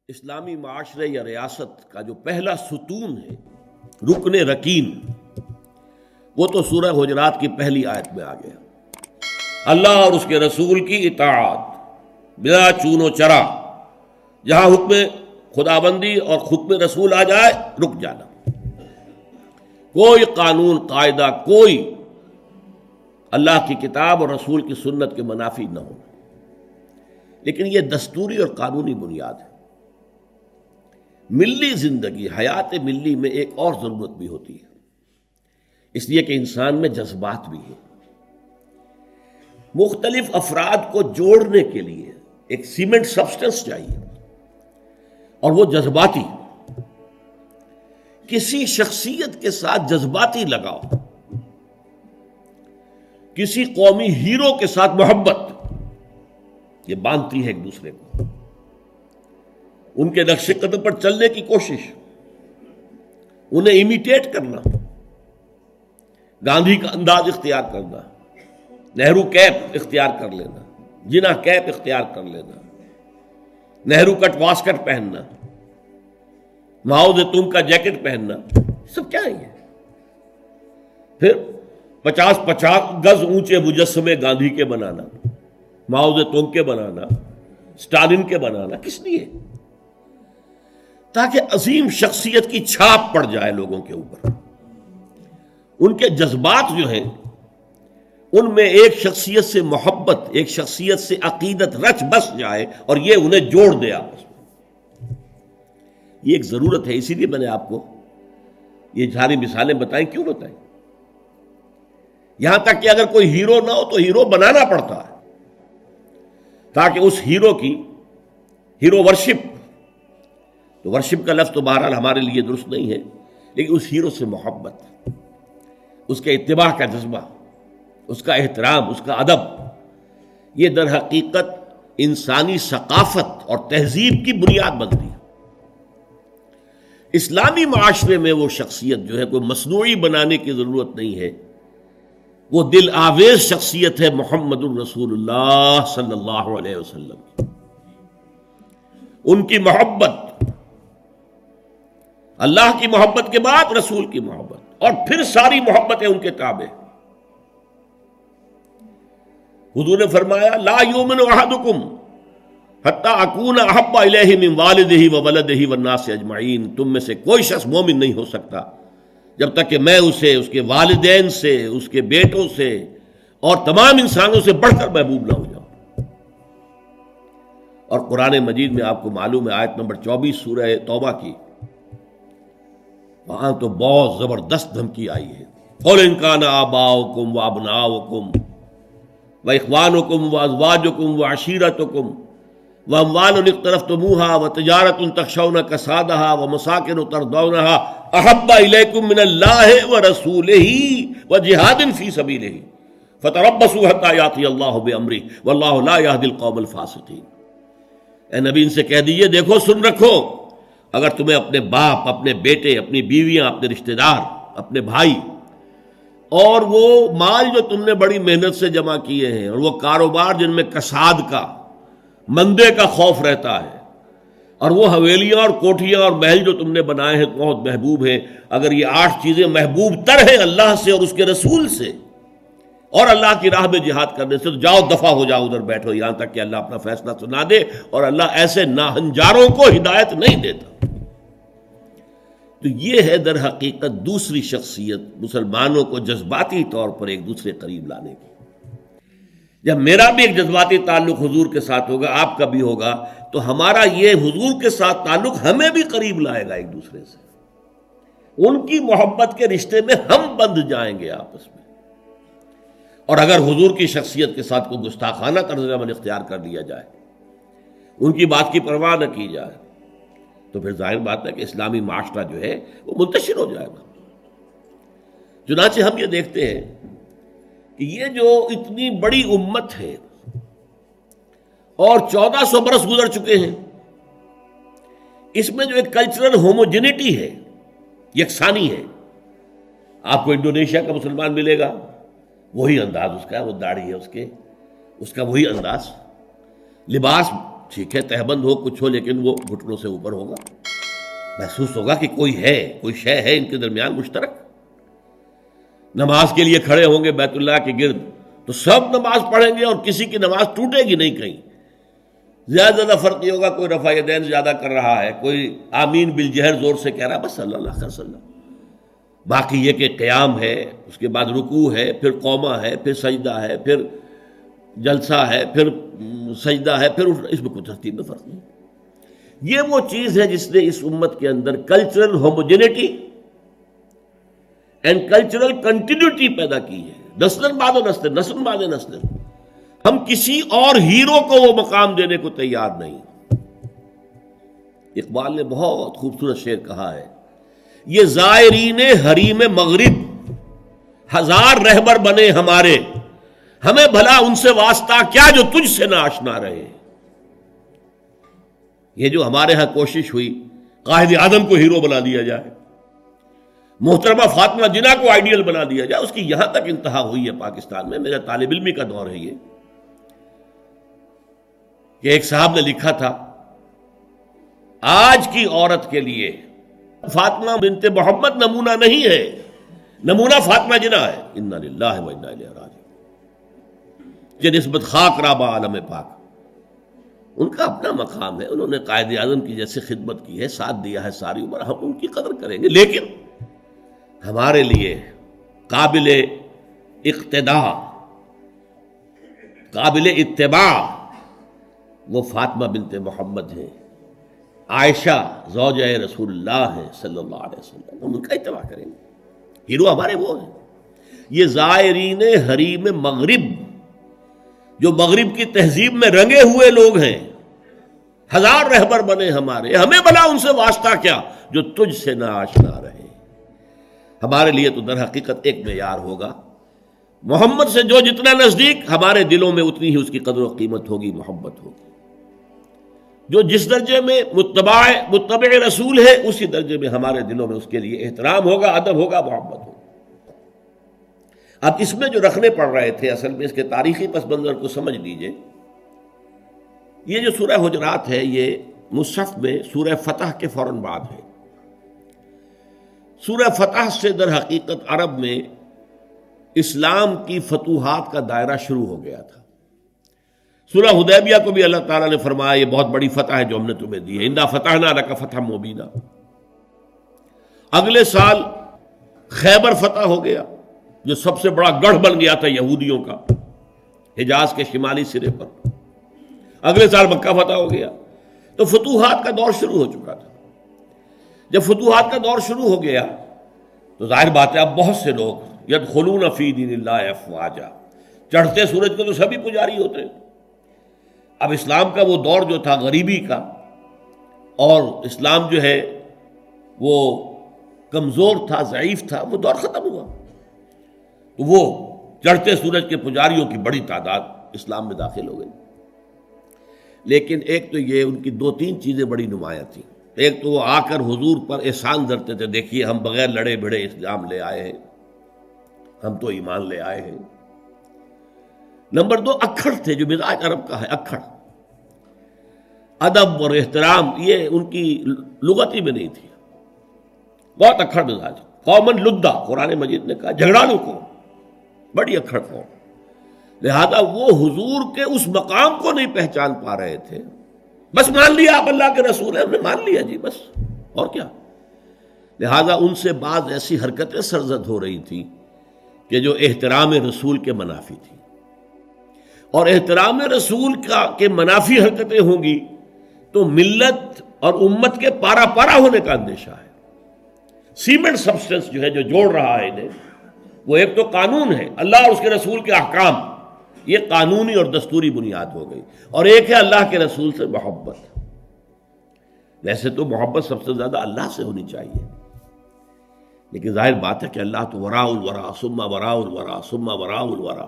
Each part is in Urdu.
اسلامی معاشرے یا ریاست کا جو پہلا ستون ہے، رکن رکین، وہ تو سورہ حجرات کی پہلی آیت میں آ گیا۔ اللہ اور اس کے رسول کی اطاعت بلا چون و چرا، جہاں حکم خدابندی اور حکم رسول آ جائے رک جانا، کوئی قانون قاعدہ، کوئی اللہ کی کتاب اور رسول کی سنت کے منافی نہ ہو۔ لیکن یہ دستوری اور قانونی بنیاد ہے۔ ملی زندگی، حیات ملی میں ایک اور ضرورت بھی ہوتی ہے، اس لیے کہ انسان میں جذبات بھی ہیں۔ مختلف افراد کو جوڑنے کے لیے ایک سیمنٹ سبسٹنس چاہیے، اور وہ جذباتی۔ کسی شخصیت کے ساتھ جذباتی لگاؤ، کسی قومی ہیرو کے ساتھ محبت، یہ باندھتی ہے ایک دوسرے کو۔ ان کے نقش قدم پر چلنے کی کوشش، انہیں امیٹیٹ کرنا، گاندھی کا انداز اختیار کرنا، نہرو کیپ اختیار کر لینا، جناح کیپ اختیار کر لینا، نہرو کٹ واسکٹ پہننا، ماؤ زیتون کا جیکٹ پہننا، سب کیا ہے یہ؟ پھر 50 گز اونچے مجسمے گاندھی کے بنانا، ماؤ زیتون کے بنانا، اسٹالن کے بنانا، کس لیے؟ تاکہ عظیم شخصیت کی چھاپ پڑ جائے لوگوں کے اوپر۔ ان کے جذبات جو ہیں، ان میں ایک شخصیت سے محبت، ایک شخصیت سے عقیدت رچ بس جائے، اور یہ انہیں جوڑ دے آپس میں۔ یہ ایک ضرورت ہے، اسی لیے میں نے آپ کو یہ ساری مثالیں بتائیں۔ کیوں بتائیں؟ یہاں تک کہ اگر کوئی ہیرو نہ ہو تو ہیرو بنانا پڑتا ہے، تاکہ اس ہیرو کی ہیرو ورشپ، تو ورشپ کا لفظ تو بہرحال ہمارے لیے درست نہیں ہے، لیکن اس ہیرو سے محبت، اس کے اتباع کا جذبہ، اس کا احترام، اس کا ادب، یہ در حقیقت انسانی ثقافت اور تہذیب کی بنیاد بنتی ہے۔ اسلامی معاشرے میں وہ شخصیت جو ہے کوئی مصنوعی بنانے کی ضرورت نہیں ہے، وہ دل آویز شخصیت ہے محمد الرسول اللہ صلی اللہ علیہ وسلم۔ ان کی محبت، اللہ کی محبت کے بعد رسول کی محبت، اور پھر ساری محبتیں ان کے تابع۔ حضور نے فرمایا لا یؤمن احدکم حتی اکون احب الیہ من والدہ وولدہ والناس اجمعین، تم میں سے کوئی شخص مومن نہیں ہو سکتا جب تک کہ میں اسے اس کے والدین سے، اس کے بیٹوں سے اور تمام انسانوں سے بڑھ کر محبوب نہ ہو جاؤں۔ اور قرآن مجید میں آپ کو معلوم ہے آیت نمبر 24 سورہ توبہ کی، وہاں تو بہت زبردست دھمکی آئی ہے۔ قُلْ إِنْ كَانَ آبَاؤُكُمْ وَأَبْنَاؤُكُمْ وَإِخْوَانُكُمْ وَأَزْوَاجُكُمْ وَعَشِيرَتُكُمْ وَأَمْوَالٌ اقْتَرَفْتُمُوهَا وَتِجَارَةٌ تَخْشَوْنَ كَسَادَهَا وَمَسَاكِنُ تَرْضَوْنَهَا أَحَبَّ إِلَيْكُم مِّنَ اللَّهِ وَرَسُولِهِ وَجِهَادٍ فِي سَبِيلِهِ فَتَرَبَّصُوا حَتَّىٰ يَأْتِيَ اللَّهُ بِأَمْرِهِ وَاللَّهُ لَا يَهْدِي الْقَوْمَ الْفَاسِقِينَ۔ اے نبی ان سے کہہ دیجئے دیکھو، سن رکھو، اگر تمہیں اپنے باپ، اپنے بیٹے، اپنی بیویاں، اپنے رشتہ دار، اپنے بھائی، اور وہ مال جو تم نے بڑی محنت سے جمع کیے ہیں، اور وہ کاروبار جن میں کساد کا، مندے کا خوف رہتا ہے، اور وہ حویلیاں اور کوٹھیاں اور محل جو تم نے بنائے ہیں بہت محبوب ہیں، اگر یہ 8 چیزیں محبوب تر ہیں اللہ سے اور اس کے رسول سے اور اللہ کی راہ میں جہاد کرنے سے، تو جاؤ دفع ہو جاؤ، ادھر بیٹھو یہاں تک کہ اللہ اپنا فیصلہ سنا دے، اور اللہ ایسے ناہنجاروں کو ہدایت نہیں دیتا۔ تو یہ ہے در حقیقت دوسری شخصیت مسلمانوں کو جذباتی طور پر ایک دوسرے قریب لانے کی۔ جب میرا بھی ایک جذباتی تعلق حضور کے ساتھ ہوگا، آپ کا بھی ہوگا، تو ہمارا یہ حضور کے ساتھ تعلق ہمیں بھی قریب لائے گا ایک دوسرے سے۔ ان کی محبت کے رشتے میں ہم بندھ جائیں گے آپس میں۔ اور اگر حضور کی شخصیت کے ساتھ کوئی گستاخانہ طرز عمل اختیار کر لیا جائے، ان کی بات کی پرواہ نہ کی جائے، تو پھر ظاہر بات ہے کہ اسلامی معاشرہ جو ہے وہ منتشر ہو جائے گا۔ چنانچہ ہم یہ دیکھتے ہیں کہ یہ جو اتنی بڑی امت ہے اور 1400 برس گزر چکے ہیں، اس میں جو ایک کلچرل ہوموجینٹی ہے، یکسانی ہے۔ آپ کو انڈونیشیا کا مسلمان ملے گا، وہی انداز اس کا، وہ داڑھی ہے اس کا وہی انداز، لباس ٹھیک ہے تہبند ہو کچھ ہو لیکن وہ گھٹنوں سے اوپر ہوگا، محسوس ہوگا کہ کوئی ہے، کوئی شے ہے ان کے درمیان مشترک۔ نماز کے لیے کھڑے ہوں گے بیت اللہ کے گرد تو سب نماز پڑھیں گے اور کسی کی نماز ٹوٹے گی نہیں، کہیں زیادہ فرق نہیں ہوگا، کوئی رفع یدین زیادہ کر رہا ہے، کوئی آمین بالجہر زور سے کہہ رہا ہے، بس صلی اللہ خیر صلی اللہ۔ باقی یہ کہ قیام ہے، اس کے بعد رکوع ہے، پھر قومہ ہے، پھر سجدہ ہے، پھر جلسہ ہے، پھر سجدہ ہے، پھر اس میں کوئی ترتیب میں فرق نہیں۔ یہ وہ چیز ہے جس نے اس امت کے اندر cultural homogeneity and cultural continuity پیدا کی ہے، نسل بعد نسل، نسل بعد نسل۔ ہم کسی اور ہیرو کو وہ مقام دینے کو تیار نہیں۔ اقبال نے بہت خوبصورت شعر کہا ہے، یہ زائرین حریم مغرب ہزار رہبر بنے ہمارے، ہمیں بھلا ان سے واسطہ کیا جو تجھ سے نہ آشنا رہے۔ یہ جو ہمارے ہاں کوشش ہوئی قائد اعظم کو ہیرو بنا دیا جائے، محترمہ فاطمہ جناح کو آئیڈیل بنا دیا جائے، اس کی یہاں تک انتہا ہوئی ہے پاکستان میں۔ میرا طالب علمی کا دور ہے یہ کہ ایک صاحب نے لکھا تھا، آج کی عورت کے لیے فاطمہ بنت محمد نمونہ نہیں ہے، نمونہ فاطمہ جناح ہے۔ انا للہ و انا الیہ راجعون۔ یہ نسبت خاک رابہ عالم پاک، ان کا اپنا مقام ہے، انہوں نے قائد اعظم کی جیسے خدمت کی ہے، ساتھ دیا ہے ساری عمر، ہم ان کی قدر کریں گے، لیکن ہمارے لیے قابل اقتداء، قابل اتباع وہ فاطمہ بنت محمد ہیں، عائشہ زوجہ رسول اللہ ہیں صلی اللہ علیہ وسلم، ہم ان کا اتباع کریں گے۔ ہیرو ہمارے وہ ہیں۔ یہ زائرین حریم مغرب، جو مغرب کی تہذیب میں رنگے ہوئے لوگ ہیں، ہزار رہبر بنے ہمارے، ہمیں بھلا ان سے واسطہ کیا جو تجھ سے نہ آشنا رہے۔ ہمارے لیے تو در حقیقت ایک معیار ہوگا، محمد سے جو جتنا نزدیک، ہمارے دلوں میں اتنی ہی اس کی قدر و قیمت ہوگی، محبت ہوگی۔ جو جس درجے میں متبع رسول ہے، اسی درجے میں ہمارے دلوں میں اس کے لیے احترام ہوگا، ادب ہوگا، محبت ہوگا۔ اب اس میں جو رکھنے پڑ رہے تھے، اصل میں اس کے تاریخی پس منظر کو سمجھ لیجئے۔ یہ جو سورہ حجرات ہے، یہ مصحف میں سورہ فتح کے فوراً بعد ہے۔ سورہ فتح سے در حقیقت عرب میں اسلام کی فتوحات کا دائرہ شروع ہو گیا تھا۔ سورہ حدیبیہ کو بھی اللہ تعالیٰ نے فرمایا یہ بہت بڑی فتح ہے جو ہم نے تمہیں دی ہے، انا فتحنا لک فتحا مبینا۔ اگلے سال خیبر فتح ہو گیا، جو سب سے بڑا گڑھ بن گیا تھا یہودیوں کا، حجاز کے شمالی سرے پر۔ اگلے سال مکہ فتح ہو گیا، تو فتوحات کا دور شروع ہو چکا تھا۔ جب فتوحات کا دور شروع ہو گیا تو ظاہر بات ہے اب بہت سے لوگ یدخلون فی دین اللہ افواجا، چڑھتے سورج کو تو سبھی پجاری ہوتے ہیں۔ اب اسلام کا وہ دور جو تھا غریبی کا، اور اسلام جو ہے وہ کمزور تھا، ضعیف تھا، وہ دور ختم ہوا، تو وہ چڑھتے سورج کے پجاریوں کی بڑی تعداد اسلام میں داخل ہو گئی۔ لیکن ایک تو یہ ان کی دو تین چیزیں بڑی نمایاں تھیں۔ ایک تو وہ آ کر حضور پر احسان دھرتے تھے، دیکھیے ہم بغیر لڑے بھڑے اسلام لے آئے ہیں، ہم تو ایمان لے آئے ہیں۔ نمبر دو اکھڑ تھے، جو مزاج عرب کا ہے، اکھڑ، ادب اور احترام یہ ان کی لغتی میں نہیں تھی، بہت اکھڑ مزاج، قومن لدہ، قرآن مجید نے کہا جھگڑالو قوم، بڑی اکھڑ قوم۔ لہذا وہ حضور کے اس مقام کو نہیں پہچان پا رہے تھے، بس مان لیا آپ اللہ کے رسول ہیں، ہم نے مان لیا جی بس، اور کیا۔ لہذا ان سے بعض ایسی حرکتیں سرزد ہو رہی تھیں کہ جو احترام رسول کے منافی تھی، اور احترام رسول کے منافی حرکتیں ہوں گی تو ملت اور امت کے پارا پارا ہونے کا اندیشہ ہے۔ سیمنٹ سبسٹنس جو ہے جو جوڑ رہا ہے انہیں، وہ ایک تو قانون ہے، اللہ اور اس کے رسول کے احکام، یہ قانونی اور دستوری بنیاد ہو گئی، اور ایک ہے اللہ کے رسول سے محبت۔ ویسے تو محبت سب سے زیادہ اللہ سے ہونی چاہیے، لیکن ظاہر بات ہے کہ اللہ تو وراء الورا ثم وراء الورا ثم وراء الورا،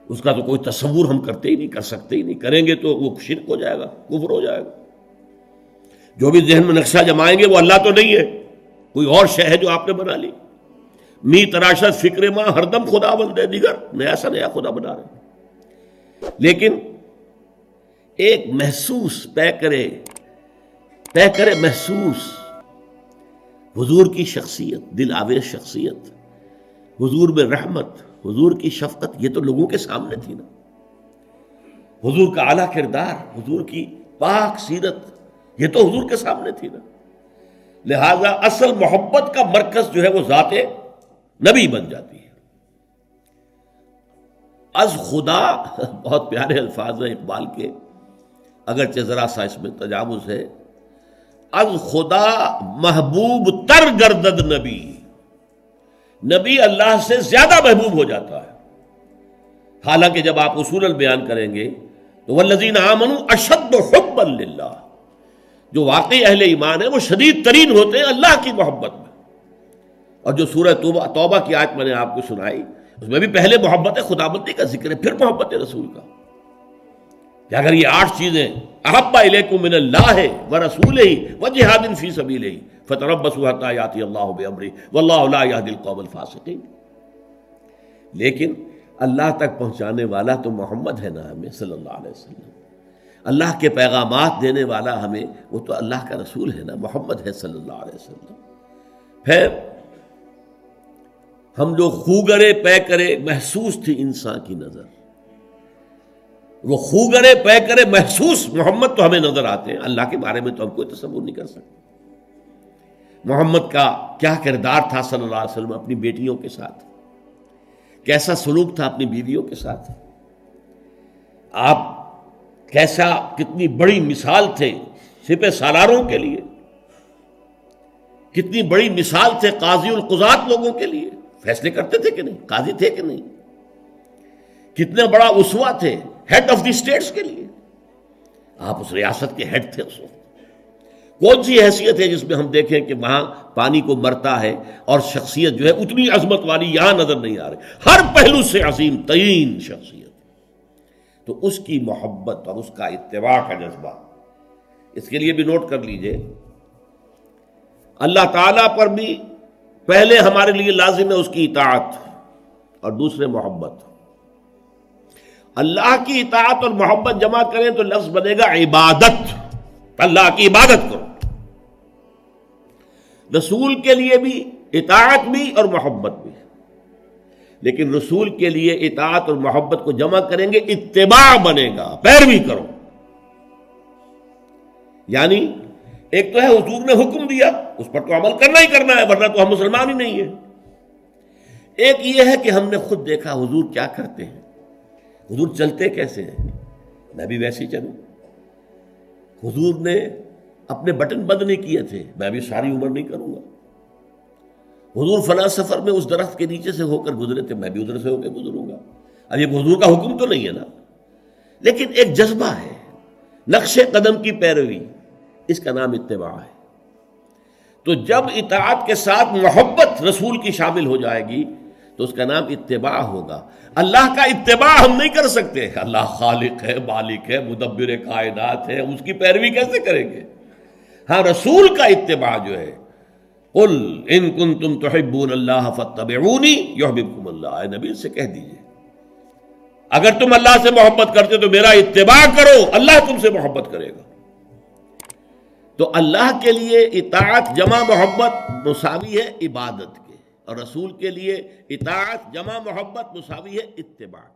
اس کا تو کوئی تصور ہم کرتے ہی نہیں، کر سکتے ہی نہیں، کریں گے تو وہ شرک ہو جائے گا، کفر ہو جائے گا۔ جو بھی ذہن میں نقشہ جمائیں گے وہ اللہ تو نہیں ہے، کوئی اور شے ہے جو آپ نے بنا لی۔ می تراشت فکر ماں ہر دم خدا بندے دیگر، نیا سا نیا خدا بنا رہے۔ لیکن ایک محسوس طے کرے محسوس حضور کی شخصیت، دل آویز شخصیت، حضور میں رحمت، حضور کی شفقت، یہ تو لوگوں کے سامنے تھی نا. حضور کا اعلیٰ کردار، حضور کی پاک سیرت، یہ تو حضور کے سامنے تھی نا. لہذا اصل محبت کا مرکز جو ہے وہ ذات نبی بن جاتی ہے. از خدا، بہت پیارے الفاظ ہیں اقبال کے، اگرچہ ذرا سا اس میں تجاوز ہے. از خدا محبوب تر گردد نبی، نبی اللہ سے زیادہ محبوب ہو جاتا ہے. حالانکہ جب آپ اصول بیان کریں گے تو والذین آمنوا اشد حبا للہ، جو واقعی اہل ایمان ہے وہ شدید ترین ہوتے ہیں اللہ کی محبت میں. اور جو سورہ توبہ کی آیت میں نے آپ کو سنائی، اس میں بھی پہلے محبت خداوندی کا ذکر ہے، پھر محبت رسول کا. کہ اگر یہ 8 چیزیں احب الیکم من اللہ ورسولہ وجہاد فی سبیلہ فتربصوا حتی یاتی اللہ بامرہ واللہ لا یہدی القوم الفاسقین. لیکن اللہ تک پہنچانے والا تو محمد ہے نا ہمیں صلی اللہ علیہ وسلم. اللہ کے پیغامات دینے والا ہمیں، وہ تو اللہ کا رسول ہے نا، محمد ہے صلی اللہ علیہ وسلم. پھر ہم جو خوگرے پے کرے محسوس تھی انسان کی نظر، وہ خوگرے پے کرے محسوس محمد تو ہمیں نظر آتے ہیں. اللہ کے بارے میں تو ہم کوئی تصور نہیں کر سکتے. محمد کا کیا کردار تھا صلی اللہ علیہ وسلم اپنی بیٹیوں کے ساتھ، کیسا سلوک تھا اپنی بیویوں کے ساتھ. آپ کتنی بڑی مثال تھے سپہ سالاروں کے لیے، کتنی بڑی مثال تھے قاضی القضات لوگوں کے لیے. فیصلے کرتے تھے کہ نہیں، قاضی تھے کہ نہیں. کتنا بڑا اسوہ تھے ہیڈ آف دی اسٹیٹس کے لیے. آپ اس ریاست کے ہیڈ تھے اس وقت. کون سی حیثیت ہے جس میں ہم دیکھیں کہ وہاں پانی کو مرتا ہے اور شخصیت جو ہے اتنی عظمت والی یہاں نظر نہیں آ رہی، ہر پہلو سے عظیم ترین شخصیت. تو اس کی محبت اور اس کا اتباع کا جذبہ، اس کے لیے بھی نوٹ کر لیجئے، اللہ تعالیٰ پر بھی پہلے ہمارے لیے لازم ہے اس کی اطاعت اور دوسرے محبت. اللہ کی اطاعت اور محبت جمع کریں تو لفظ بنے گا عبادت. اللہ کی عبادت کرو. رسول کے لیے بھی اطاعت بھی اور محبت بھی، لیکن رسول کے لیے اطاعت اور محبت کو جمع کریں گے اتباع بنے گا، پیروی کرو. یعنی ایک تو ہے حضور نے حکم دیا، اس پر تو عمل کرنا ہی کرنا ہے، ورنہ تو ہم مسلمان ہی نہیں ہیں. ایک یہ ہے کہ ہم نے خود دیکھا حضور کیا کرتے ہیں، حضور چلتے کیسے ہیں، میں بھی ویسے ہی چلوں. حضور نے اپنے بٹن بند نہیں کیے تھے، میں بھی ساری عمر نہیں کروں گا. حضور فلاں سفر میں اس درخت کے نیچے سے ہو کر گزرے تھے، میں بھی ادھر سے ہو کے گزروں گا. اب یہ حضور کا حکم تو نہیں ہے نا، لیکن ایک جذبہ ہے، نقش قدم کی پیروی، اس کا نام اتباع ہے. تو جب اطاعت کے ساتھ محبت رسول کی شامل ہو جائے گی تو اس کا نام اتباع ہوگا. اللہ کا اتباع ہم نہیں کر سکتے، اللہ خالق ہے، مالک ہے، مدبر کائنات ہے، اس کی پیروی کیسے کریں گے؟ ہاں رسول کا اتباع جو ہے، قل ان کنتم تحبون اللہ فاتبعونی یحببکم اللہ، اے نبی سے کہہ دیجئے اگر تم اللہ سے محبت کرتے تو میرا اتباع کرو، اللہ تم سے محبت کرے گا. تو اللہ کے لیے اطاعت جمع محبت مساوی ہے عبادت کے، اور رسول کے لیے اطاعت جمع محبت مساوی ہے اتباع.